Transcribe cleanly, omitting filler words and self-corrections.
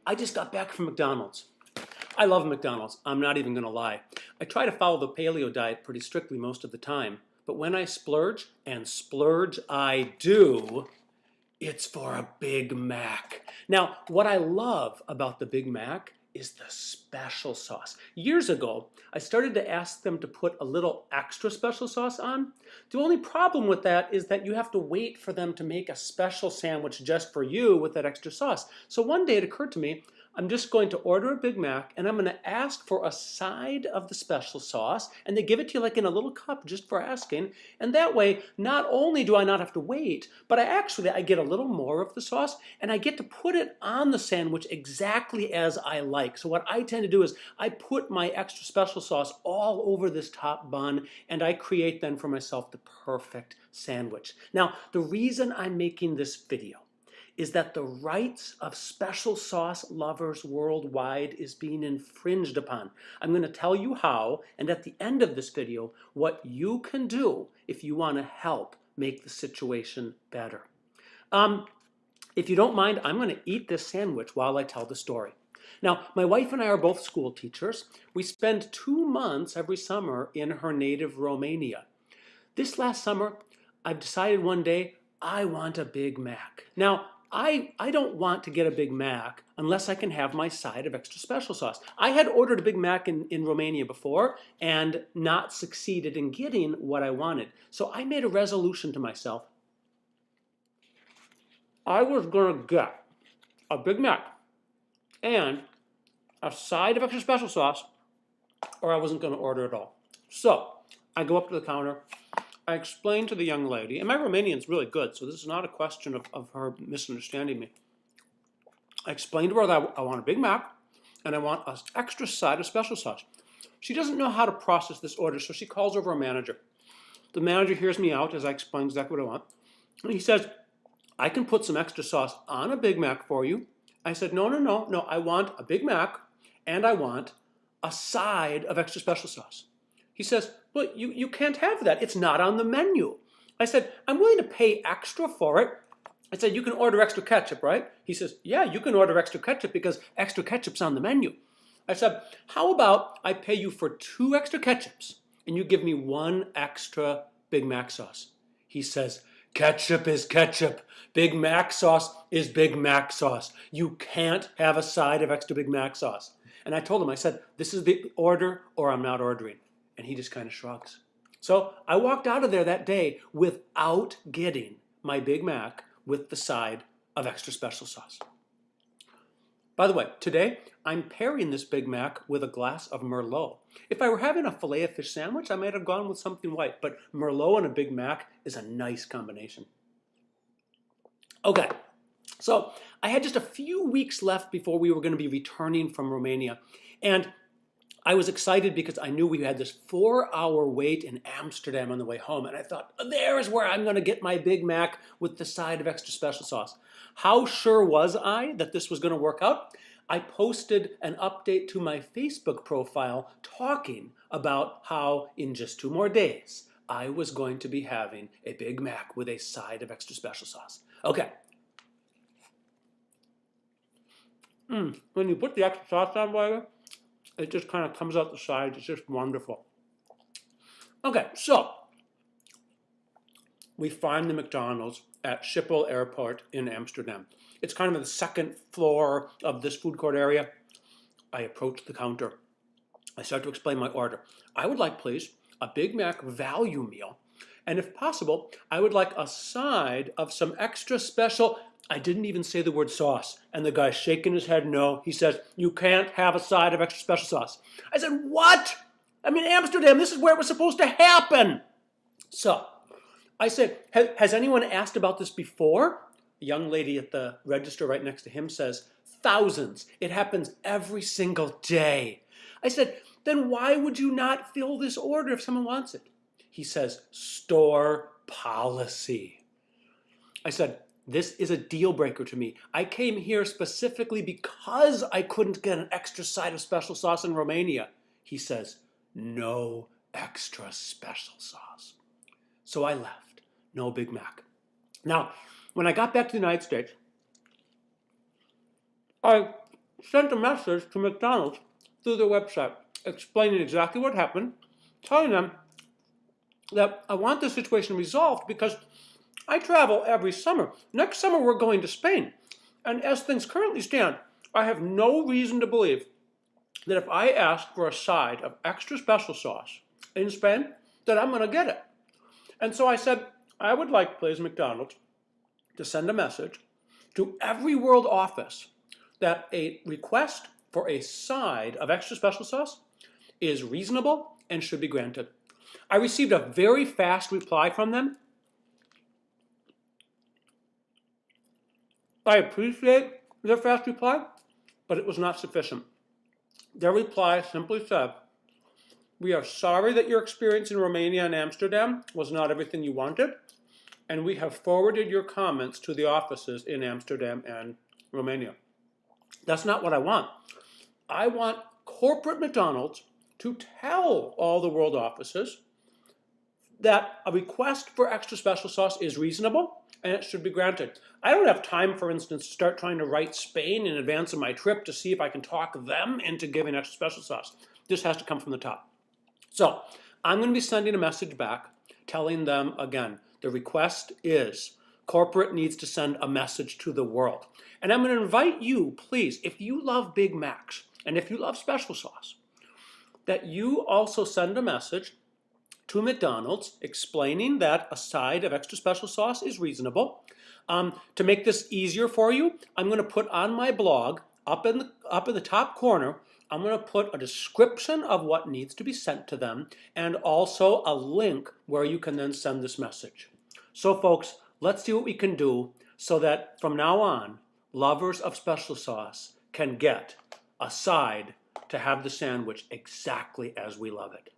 I just got back from McDonald's. I love McDonald's. I'm not even going to lie. I try to follow the paleo diet pretty strictly most of the time. But when I splurge, and splurge I do, it's for a Big Mac. Now, what I love about the Big Mac is the special sauce. Years ago, I started to ask them to put a little extra special sauce on. The only problem with that is that you have to wait for them to make a special sandwich just for you with that extra sauce. So one day it occurred to me, I'm just going to order a Big Mac and I'm going to ask for a side of the special sauce, and they give it to you like in a little cup just for asking. And that way, not only do I not have to wait, but I get a little more of the sauce and I get to put it on the sandwich exactly as I like. So what I tend to do is I put my extra special sauce all over this top bun and I create then for myself the perfect sandwich. Now, the reason I'm making this video is that the rights of special sauce lovers worldwide is being infringed upon. I'm going to tell you how, and at the end of this video, what you can do if you want to help make the situation better. If you don't mind, I'm going to eat this sandwich while I tell the story. Now, my wife and I are both school teachers. We spend 2 months every summer in her native Romania. This last summer, I've decided one day I want a Big Mac. Now, I don't want to get a Big Mac unless I can have my side of extra special sauce. I had ordered a Big Mac in Romania before and not succeeded in getting what I wanted. So I made a resolution to myself. I was going to get a Big Mac and a side of extra special sauce, or I wasn't going to order at all. So I go up to the counter. I explained to the young lady, and my Romanian's really good, so this is not a question of her misunderstanding me. I explained to her that I want a Big Mac, and I want an extra side of special sauce. She doesn't know how to process this order, so she calls over a manager. The manager hears me out as I explain exactly what I want, and he says, I can put some extra sauce on a Big Mac for you. I said, no, I want a Big Mac, and I want a side of extra special sauce. He says, well, you can't have that. It's not on the menu. I said, I'm willing to pay extra for it. I said, you can order extra ketchup, right? He says, yeah, you can order extra ketchup because extra ketchup's on the menu. I said, how about I pay you for 2 extra ketchups and you give me 1 extra Big Mac sauce? He says, ketchup is ketchup. Big Mac sauce is Big Mac sauce. You can't have a side of extra Big Mac sauce. And I told him, I said, this is the order or I'm not ordering. And he just kind of shrugs. So I walked out of there that day without getting my Big Mac with the side of extra special sauce. By the way, today I'm pairing this Big Mac with a glass of Merlot. If I were having a filet of fish sandwich, I might have gone with something white, but Merlot and a Big Mac is a nice combination. Okay, so I had just a few weeks left before we were going to be returning from Romania, and I was excited because I knew we had this 4-hour wait in Amsterdam on the way home, and I thought, there's where I'm going to get my Big Mac with the side of extra special sauce. How sure was I that this was going to work out? I posted an update to my Facebook profile talking about how in just 2 more days, I was going to be having a Big Mac with a side of extra special sauce. Okay. When you put the extra sauce on, boy, it just kind of comes out the side. It's just wonderful. Okay, so we find the McDonald's at Schiphol Airport in Amsterdam. It's kind of the 2nd floor of this food court area. I approach the counter. I start to explain my order. I would like, please, a Big Mac value meal. And if possible, I would like a side of some extra special. I didn't even say the word sauce. And the guy's shaking his head no. He says, you can't have a side of extra special sauce. I said, what? I'm in Amsterdam. This is where it was supposed to happen. So I said, has anyone asked about this before? A young lady at the register right next to him says, thousands. It happens every single day. I said, then why would you not fill this order if someone wants it? He says, store policy. I said, this is a deal breaker to me. I came here specifically because I couldn't get an extra side of special sauce in Romania. He says, no extra special sauce. So I left. No Big Mac. Now, when I got back to the United States, I sent a message to McDonald's through their website explaining exactly what happened, telling them that I want the situation resolved because I travel every summer. Next summer we're going to Spain. And as things currently stand, I have no reason to believe that if I ask for a side of extra special sauce in Spain, that I'm going to get it. And so I said, I would like, please, McDonald's, to send a message to every world office that a request for a side of extra special sauce is reasonable and should be granted. I received a very fast reply from them. I appreciate their fast reply, but it was not sufficient. Their reply simply said, "We are sorry that your experience in Romania and Amsterdam was not everything you wanted, and we have forwarded your comments to the offices in Amsterdam and Romania." That's not what I want. I want corporate McDonald's to tell all the world offices that a request for extra special sauce is reasonable and it should be granted. I don't have time, for instance, to start trying to write Spain in advance of my trip to see if I can talk them into giving extra special sauce. This has to come from the top. So I'm going to be sending a message back telling them again, the request is corporate needs to send a message to the world. And I'm going to invite you, please, if you love Big Macs and if you love special sauce, that you also send a message to McDonald's explaining that a side of extra special sauce is reasonable. To make this easier for you, I'm going to put on my blog, up in the top corner, I'm going to put a description of what needs to be sent to them and also a link where you can then send this message. So folks, let's see what we can do so that from now on, lovers of special sauce can get a side to have the sandwich exactly as we love it.